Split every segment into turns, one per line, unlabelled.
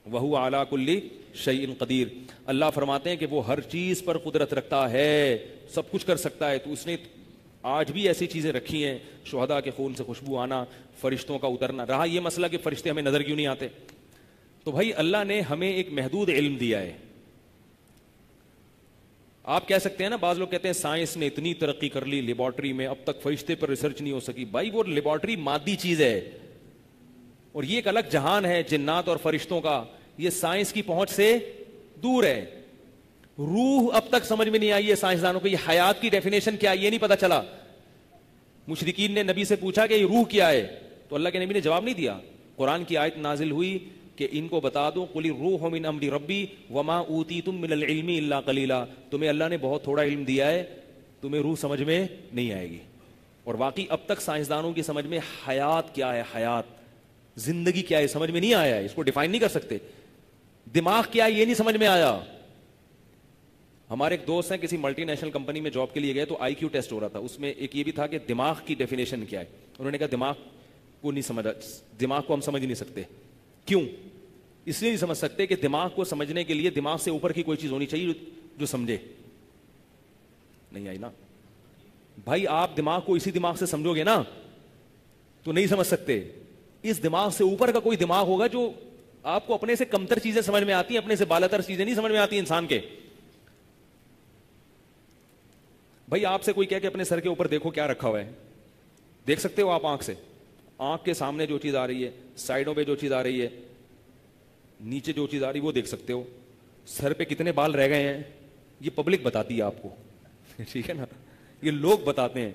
وہو علی کل شیء قدیر. اللہ فرماتے ہیں کہ وہ ہر چیز پر قدرت رکھتا ہے, سب کچھ کر سکتا ہے. تو اس نے آج بھی ایسی چیزیں رکھی ہیں, شہداء کے خون سے خوشبو آنا, فرشتوں کا اترنا. رہا یہ مسئلہ کہ فرشتے ہمیں نظر کیوں نہیں آتے, تو بھائی اللہ نے ہمیں ایک محدود علم دیا ہے. آپ کہہ سکتے ہیں نا, بعض لوگ کہتے ہیں سائنس نے اتنی ترقی کر لی لیبارٹری میں, اب تک فرشتے پر ریسرچ نہیں ہو سکی. بھائی وہ لیبارٹری مادی چیز ہے, اور یہ ایک الگ جہان ہے جنات اور فرشتوں کا, یہ سائنس کی پہنچ سے دور ہے. روح اب تک سمجھ میں نہیں آئی ہے سائنسدانوں کو, یہ حیات کی ڈیفینیشن کیا ہے یہ نہیں پتا چلا. مشرکین نے نبی سے پوچھا کہ یہ روح کیا ہے, تو اللہ کے نبی نے جواب نہیں دیا. قرآن کی آیت نازل ہوئی کہ ان کو بتا دو قل الروح من امر ربی وما اوتیتم من العلم الا قلیلا, تمہیں اللہ نے بہت تھوڑا علم دیا ہے, تمہیں روح سمجھ میں نہیں آئے گی. اور واقعی اب تک سائنسدانوں کی سمجھ میں حیات کیا ہے, حیات زندگی کیا ہے سمجھ میں نہیں آیا ہے, اس کو ڈیفائن نہیں کر سکتے. دماغ کیا ہے یہ نہیں سمجھ میں آیا. ہمارے ایک دوست ہیں کسی ملٹی نیشنل کمپنی میں جاب کے لیے گئے, تو آئی کیو ٹیسٹ ہو رہا تھا, اس میں ایک یہ بھی تھا کہ دماغ کی ڈیفینیشن کیا ہے. انہوں نے کہا دماغ کو نہیں سمجھا, دماغ کو ہم سمجھ نہیں سکتے. کیوں؟ اس لیے نہیں سمجھ سکتے کہ دماغ کو سمجھنے کے لیے دماغ سے اوپر کی کوئی چیز ہونی چاہیے جو سمجھے. نہیں آئی نا بھائی, آپ دماغ کو اسی دماغ سے سمجھو گے نا تو نہیں سمجھ سکتے. اس دماغ سے اوپر کا کوئی دماغ ہوگا جو آپ کو اپنے سے کمتر چیزیں سمجھ میں آتی ہیں, اپنے سے بالاتر چیزیں نہیں سمجھ میں آتی انسان کے. بھائی آپ سے کوئی کہہ کہ اپنے سر کے اوپر دیکھو کیا رکھا ہوا ہے, دیکھ سکتے ہو آپ آنکھ سے؟ آنکھ کے سامنے جو چیز آ رہی ہے, سائڈوں پہ جو چیز آ رہی ہے, نیچے جو چیز آ رہی ہے وہ دیکھ سکتے ہو. سر پہ کتنے بال رہ گئے ہیں یہ پبلک بتاتی ہے آپ کو, ٹھیک ہے نا, یہ لوگ بتاتے ہیں.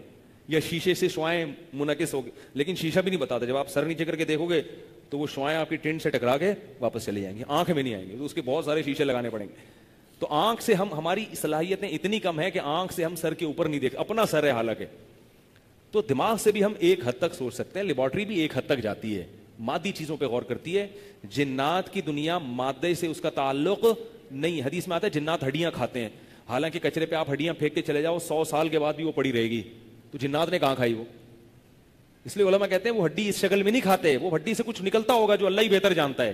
یا شیشے سے شعائیں منعکس ہو گئی, لیکن شیشہ بھی نہیں بتاتا. جب آپ سر نیچے کر کے دیکھو گے تو وہ شعائیں آپ کی ٹینٹ سے ٹکرا کے واپس چلی جائیں گی, آنکھ میں نہیں آئیں گے, تو اس کے بہت سارے شیشے لگانے پڑیں گے. تو آنکھ سے ہماری صلاحیتیں اتنی کم ہے کہ آنکھ سے ہم سر کے اوپر نہیں دیکھ, اپنا سر ہے حالانکہ. تو دماغ سے بھی ہم ایک حد تک سوچ سکتے ہیں, لیبارٹری بھی ایک حد تک جاتی ہے, مادی چیزوں پہ غور کرتی ہے. جنات کی دنیا مادے سے اس کا تعلق نہیں. حدیث میں آتا ہے جنات ہڈیاں کھاتے ہیں, حالانکہ کچرے پہ آپ ہڈیاں پھینک کے چلے جاؤ 100 سال کے بعد بھی وہ پڑی رہے گی. تو جنات نے کہاں کھائی وہ؟ اس لیے علماء کہتے ہیں وہ ہڈی اس شکل میں نہیں کھاتے, وہ ہڈی سے کچھ نکلتا ہوگا جو اللہ ہی بہتر جانتا ہے.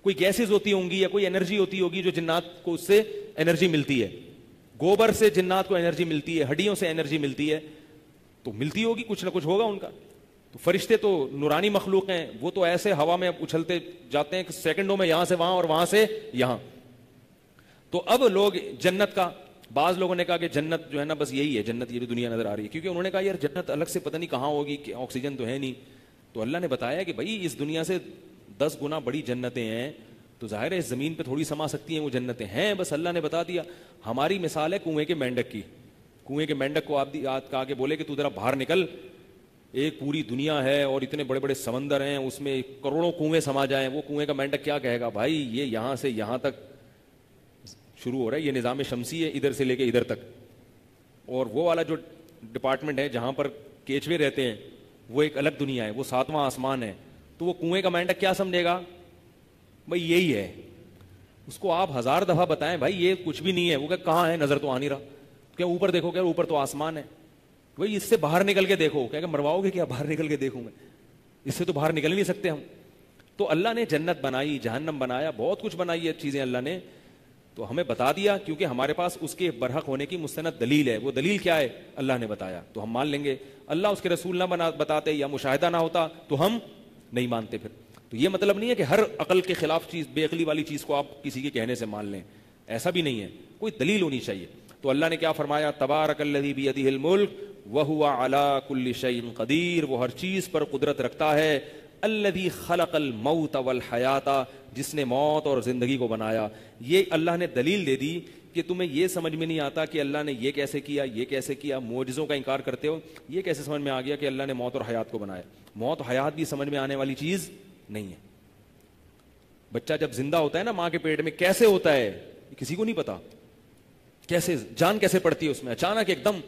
کوئی گیسز ہوتی ہوں گی یا کوئی انرجی ہوتی ہوگی جو جنات کو اس سے انرجی ملتی ہے. گوبر سے جنات کو انرجی ملتی ہے, ہڈیوں سے انرجی ملتی ہے, تو ملتی ہوگی, کچھ نہ کچھ ہوگا ان کا. تو فرشتے تو نورانی مخلوق ہیں, وہ تو ایسے ہوا میں اچھلتے جاتے ہیں کہ سیکنڈوں میں یہاں سے وہاں اور وہاں سے یہاں. تو اب لوگ جنت کا, بعض لوگوں نے کہا کہ جنت جو ہے نا بس یہی ہے, جنت یہ جو دنیا نظر آ رہی ہے, کیونکہ انہوں نے کہا یار جنت الگ سے پتہ نہیں کہاں ہوگی, کہ آکسیجن تو ہے نہیں. تو اللہ نے بتایا کہ بھائی اس دنیا سے 10 گنا بڑی جنتیں ہیں, تو ظاہر ہے اس زمین پہ تھوڑی سما سکتی ہیں وہ جنتیں ہیں, بس اللہ نے بتا دیا. ہماری مثال ہے کنویں کے مینڈک کی. کنویں کے مینڈک کو آپ کہا کہ بولے کہ تو ذرا باہر نکل, ایک پوری دنیا ہے اور اتنے بڑے بڑے سمندر ہیں, اس میں کروڑوں کنویں سما جائیں, وہ کنویں کا مینڈک کیا کہے گا بھائی یہ یہاں سے یہاں تک شروع ہو رہا ہے, یہ نظام شمسی ہے ادھر سے لے کے ادھر تک, اور وہ والا جو ڈپارٹمنٹ ہے جہاں پر کیچوے رہتے ہیں وہ ایک الگ دنیا ہے, وہ 7واں آسمان ہے. تو وہ کنویں کا مینڈک کیا سمجھے گا بھائی یہی ہے. اس کو آپ 1000 دفعہ بتائیں بھائی یہ کچھ بھی نہیں ہے, وہ کہ کہاں ہے, نظر تو آ نہیں رہا. کیا اوپر دیکھو, کیا اوپر تو آسمان ہے, بھائی اس سے باہر نکل کے دیکھو, کیا کہ مرواؤ گے کیا باہر نکل کے دیکھوں میں, اس سے تو باہر نکل ہی نہیں سکتے ہم. تو اللہ نے جنت بنائی, جہنم بنایا, بہت کچھ بنائی ہے چیزیں اللہ نے, تو ہمیں بتا دیا کیونکہ ہمارے پاس اس کے برحق ہونے کی مستند دلیل ہے. وہ دلیل کیا ہے؟ اللہ نے بتایا تو ہم مان لیں گے. اللہ اس کے رسول نہ بتاتے یا مشاہدہ نہ ہوتا تو ہم نہیں مانتے. پھر تو یہ مطلب نہیں ہے کہ ہر عقل کے خلاف چیز, بے عقلی والی چیز کو آپ کسی کے کہنے سے مان لیں, ایسا بھی نہیں ہے, کوئی دلیل ہونی چاہیے. تو اللہ نے کیا فرمایا, تبارک الذی بیدہ الملک وہو علی کل شیء قدیر, وہ ہر چیز پر قدرت رکھتا ہے. الذی خلق الموت والحیات, جس نے موت اور زندگی کو بنایا. یہ اللہ نے دلیل دے دی کہ تمہیں یہ سمجھ میں نہیں آتا کہ اللہ نے یہ کیسے کیا, یہ کیسے کیا, معجزوں کا انکار کرتے ہو, یہ کیسے سمجھ میں آ گیا کہ اللہ نے موت اور حیات کو بنایا. موت و حیات بھی سمجھ میں آنے والی چیز نہیں ہے. بچہ جب زندہ ہوتا ہے نا ماں کے پیٹ میں, کیسے ہوتا ہے کسی کو نہیں پتا, کیسے جان کیسے پڑتی ہے اس میں, اچانک ایک دم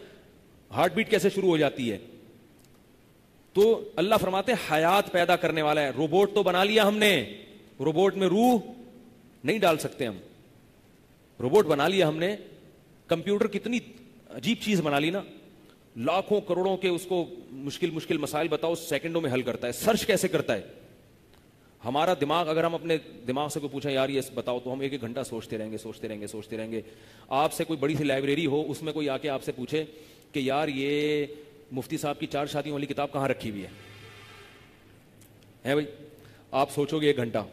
ہارٹ بیٹ کیسے شروع ہو جاتی ہے. تو اللہ فرماتے ہیں حیات پیدا کرنے والا ہے. روبوٹ تو بنا لیا ہم نے, روبوٹ میں روح نہیں ڈال سکتے ہم, روبوٹ بنا لیا ہم نے. کمپیوٹر کتنی عجیب چیز بنا لی نا, لاکھوں کروڑوں کے اس کو مشکل مسائل بتاؤ سیکنڈوں میں حل کرتا ہے. سرچ کیسے کرتا ہے, ہمارا دماغ, اگر ہم اپنے دماغ سے کوئی پوچھیں یار یہ بتاؤ, تو ہم 1 گھنٹہ سوچتے رہیں گے. آپ سے کوئی بڑی سی لائبریری ہو, اس میں کوئی آ کے آپ سے پوچھے کہ یار یہ مفتی صاحب کی 4 شادیوں والی کتاب کہاں رکھی ہوئی ہے بھائی, آپ سوچو گے 1 گھنٹہ.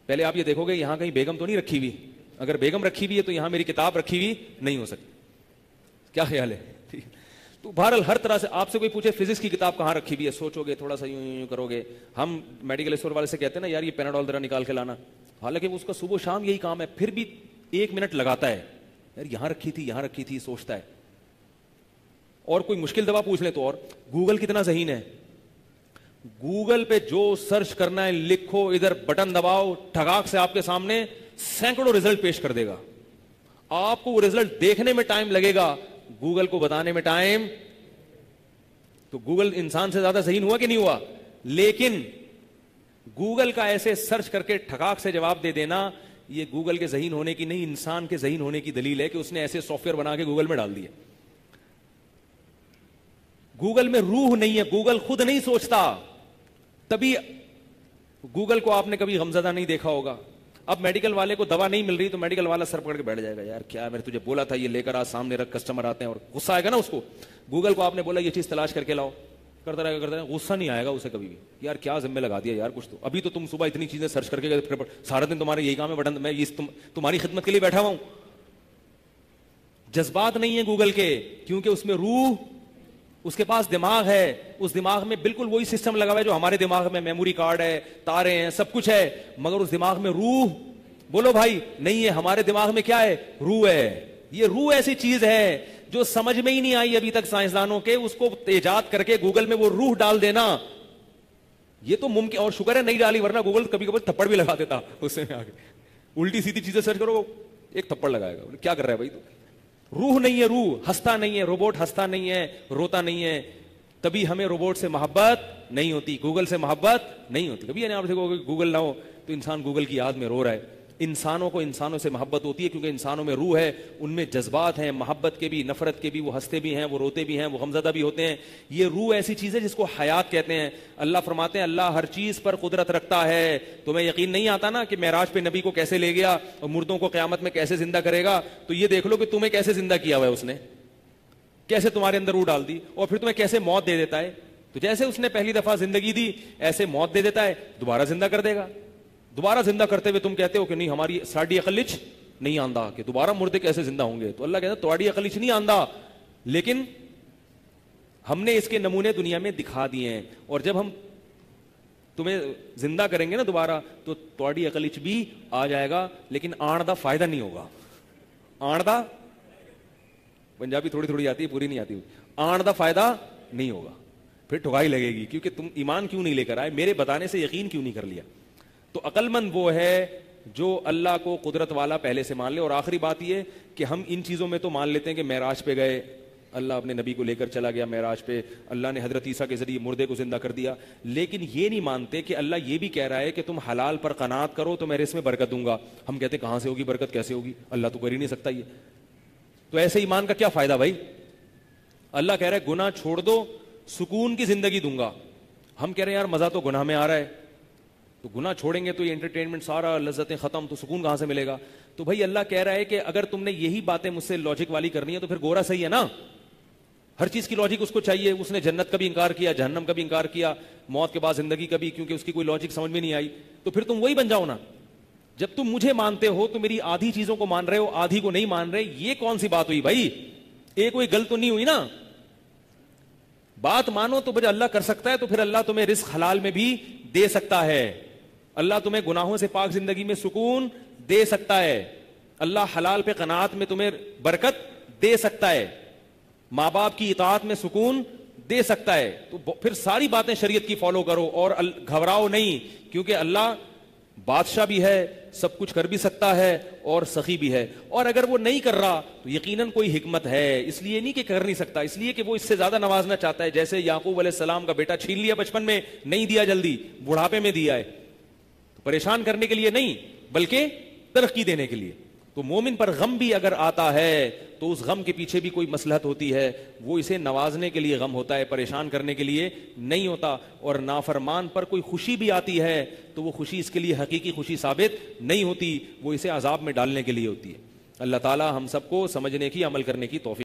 پہلے آپ یہ دیکھو گے یہاں کہیں بیگم تو نہیں رکھی ہوئی, اگر بیگم رکھی ہوئی ہے تو یہاں میری کتاب رکھی ہوئی نہیں ہو سکتی. کیا خیال ہے؟ تو بہرحال ہر طرح سے آپ سے کوئی پوچھے فزکس کی کتاب کہاں رکھی ہوئی ہے, سوچو گے, تھوڑا سا یوں کرو گے. ہم میڈیکل اسٹور والے سے کہتے ہیں نا یار یہ پیناڈول ذرا نکال کے لانا, حالانکہ اس کا صبح و شام یہی کام ہے, پھر بھی 1 منٹ لگاتا ہے یار یہاں رکھی تھی سوچتا ہے. اور کوئی مشکل دوا پوچھ لیں تو, اور گوگل کتنا ذہین ہے, گوگل پہ جو سرچ کرنا ہے لکھو, ادھر بٹن دباؤ, ٹھگاک سے آپ کے سامنے سینکڑوں رزلٹ پیش کر دے گا. آپ کو وہ رزلٹ دیکھنے میں ٹائم لگے گا, گوگل کو بتانے میں ٹائم. تو گوگل انسان سے زیادہ ذہین ہوا کہ نہیں ہوا؟ لیکن گوگل کا ایسے سرچ کر کے ٹھگاک سے جواب دے دینا, یہ گوگل کے ذہین ہونے کی نہیں, انسان کے ذہین ہونے کی دلیل ہے کہ اس نے ایسے سافٹ ویئر بنا کے گوگل میں ڈال دیے. گوگل میں روح نہیں ہے, گوگل خود نہیں سوچتا, تبھی گوگل کو آپ نے کبھی غمزدہ نہیں دیکھا ہوگا. اب میڈیکل والے کو دوا نہیں مل رہی تو میڈیکل والا سر پکڑ کے بیٹھ جائے گا, یار کیا میں نے تجھے بولا تھا یہ لے کر آ, سامنے رکھ, کسٹمر آتے ہیں اور غصہ آئے گا نا اس کو. گوگل کو آپ نے بولا یہ چیز تلاش کر کے لاؤ, کرتا رہے گا, غصہ نہیں آئے گا اسے کبھی بھی, یار کیا ذمہ لگا دیا یار کچھ تو, ابھی تو تم صبح اتنی چیزیں سرچ کر کے سارا دن تمہارے یہی کام ہے, بٹن میں تمہاری خدمت کے لیے بیٹھا ہوا ہوں. جذبات نہیں ہے گوگل کے, کیونکہ اس میں روح, اس کے پاس دماغ ہے, اس دماغ میں بالکل وہی سسٹم لگا ہوا ہے جو ہمارے دماغ میں, میموری کارڈ ہے, تارے ہیں, سب کچھ ہے, مگر اس دماغ میں روح, بولو بھائی, نہیں ہے. ہمارے دماغ میں کیا ہے؟ روح ہے. یہ روح ایسی چیز ہے جو سمجھ میں ہی نہیں آئی ابھی تک سائنسدانوں کے, اس کو ایجاد کر کے گوگل میں وہ روح ڈال دینا, یہ تو ممکن, اور شکر ہے نہیں ڈالی, ورنہ گوگل کبھی کبھی تھپڑ بھی لگا دیتا اس میں آگے. الٹی سیدھی چیزیں سرچ کرو, ایک تھپڑ لگائے گا, کیا کر رہا ہے بھائی تو. روح نہیں ہے, روح ہنستا نہیں ہے, روبوٹ ہنستا نہیں ہے, روتا نہیں ہے, تبھی ہمیں روبوٹ سے محبت نہیں ہوتی, گوگل سے محبت نہیں ہوتی. کبھی آپ دیکھو گوگل نہ ہو تو انسان گوگل کی یاد میں رو رہا ہے. انسانوں کو انسانوں سے محبت ہوتی ہے کیونکہ انسانوں میں روح ہے, ان میں جذبات ہیں, محبت کے بھی, نفرت کے بھی, وہ ہنستے بھی ہیں, وہ روتے بھی ہیں, وہ غمزدہ بھی ہوتے ہیں. یہ روح ایسی چیز ہے جس کو حیات کہتے ہیں. اللہ فرماتے ہیں اللہ ہر چیز پر قدرت رکھتا ہے. تمہیں یقین نہیں آتا نا کہ معراج پہ نبی کو کیسے لے گیا اور مردوں کو قیامت میں کیسے زندہ کرے گا, تو یہ دیکھ لو کہ تمہیں کیسے زندہ کیا ہوا ہے اس نے, کیسے تمہارے اندر روح ڈال دی, اور پھر تمہیں کیسے موت دے دیتا ہے. تو جیسے اس نے پہلی دفعہ زندگی دی ایسے موت دے دیتا ہے, دوبارہ زندہ کر دے گا. دوبارہ زندہ کرتے ہوئے تم کہتے ہو کہ نہیں ہماری ساڑی عقل نہیں آندا کہ دوبارہ مردے کیسے زندہ ہوں گے, تو اللہ کہتا ہے تمہاری عقل نہیں آندا, لیکن ہم نے اس کے نمونے دنیا میں دکھا دیے ہیں, اور جب ہم تمہیں زندہ کریں گے نا دوبارہ تو تمہاری عقل بھی آ جائے گا, لیکن آن دا فائدہ نہیں ہوگا. آن دا پنجابی تھوڑی تھوڑی آتی ہے, پوری نہیں آتی, آن دا فائدہ نہیں ہوگا, پھر ٹھگائی لگے گی کیونکہ تم ایمان کیوں نہیں لے کر آئے, میرے بتانے سے یقین کیوں نہیں کر لیا. تو عقل مند وہ ہے جو اللہ کو قدرت والا پہلے سے مان لے. اور آخری بات یہ کہ ہم ان چیزوں میں تو مان لیتے ہیں کہ معراج پہ گئے, اللہ اپنے نبی کو لے کر چلا گیا معراج پہ, اللہ نے حضرت عیسیٰ کے ذریعے مردے کو زندہ کر دیا, لیکن یہ نہیں مانتے کہ اللہ یہ بھی کہہ رہا ہے کہ تم حلال پر قناعت کرو تو میں رزق میں برکت دوں گا. ہم کہتے ہیں کہاں سے ہوگی برکت, کیسے ہوگی, اللہ تو کر ہی نہیں سکتا یہ. تو ایسے ایمان کا کیا فائدہ بھائی. اللہ کہہ رہا ہے گناہ چھوڑ دو سکون کی زندگی دوں گا. ہم کہہ رہے ہیں یار مزہ تو گناہ میں آ رہا ہے, تو گناہ چھوڑیں گے تو یہ انٹرٹینمنٹ سارا لذتیں ختم, تو سکون کہاں سے ملے گا. تو بھائی اللہ کہہ رہا ہے کہ اگر تم نے یہی باتیں مجھ سے لاجک والی کرنی ہے تو پھر گورا صحیح ہے نا, ہر چیز کی لاجک اس کو چاہیے. اس نے جنت کا بھی انکار کیا, جہنم کا بھی انکار کیا, موت کے بعد زندگی کا بھی, کیونکہ اس کی کوئی لاجک سمجھ میں نہیں آئی. تو پھر تم وہی بن جاؤ نا. جب تم مجھے مانتے ہو تو میری آدھی چیزوں کو مان رہے ہو, آدھی کو نہیں مان رہے, یہ کون سی بات ہوئی بھائی. ایک کوئی گل تو نہیں ہوئی نا. بات مانو تو بھائی اللہ کر سکتا ہے, تو پھر اللہ تمہیں رزق حلال میں بھی دے سکتا ہے, اللہ تمہیں گناہوں سے پاک زندگی میں سکون دے سکتا ہے, اللہ حلال پہ قناعت میں تمہیں برکت دے سکتا ہے, ماں باپ کی اطاعت میں سکون دے سکتا ہے. تو پھر ساری باتیں شریعت کی فالو کرو اور گھبراؤ نہیں, کیونکہ اللہ بادشاہ بھی ہے, سب کچھ کر بھی سکتا ہے اور سخی بھی ہے. اور اگر وہ نہیں کر رہا تو یقیناً کوئی حکمت ہے, اس لیے نہیں کہ کر نہیں سکتا, اس لیے کہ وہ اس سے زیادہ نوازنا چاہتا ہے. جیسے یعقوب علیہ السلام کا بیٹا چھین لیا بچپن میں, نہیں دیا جلدی, بڑھاپے میں دیا ہے, پریشان کرنے کے لیے نہیں بلکہ ترقی دینے کے لیے. تو مومن پر غم بھی اگر آتا ہے تو اس غم کے پیچھے بھی کوئی مصلحت ہوتی ہے، وہ اسے نوازنے کے لیے غم ہوتا ہے، پریشان کرنے کے لیے نہیں ہوتا. اور نافرمان پر کوئی خوشی بھی آتی ہے تو وہ خوشی اس کے لیے حقیقی خوشی ثابت نہیں ہوتی، وہ اسے عذاب میں ڈالنے کے لیے ہوتی ہے. اللہ تعالی ہم سب کو سمجھنے کی، عمل کرنے کی توفیق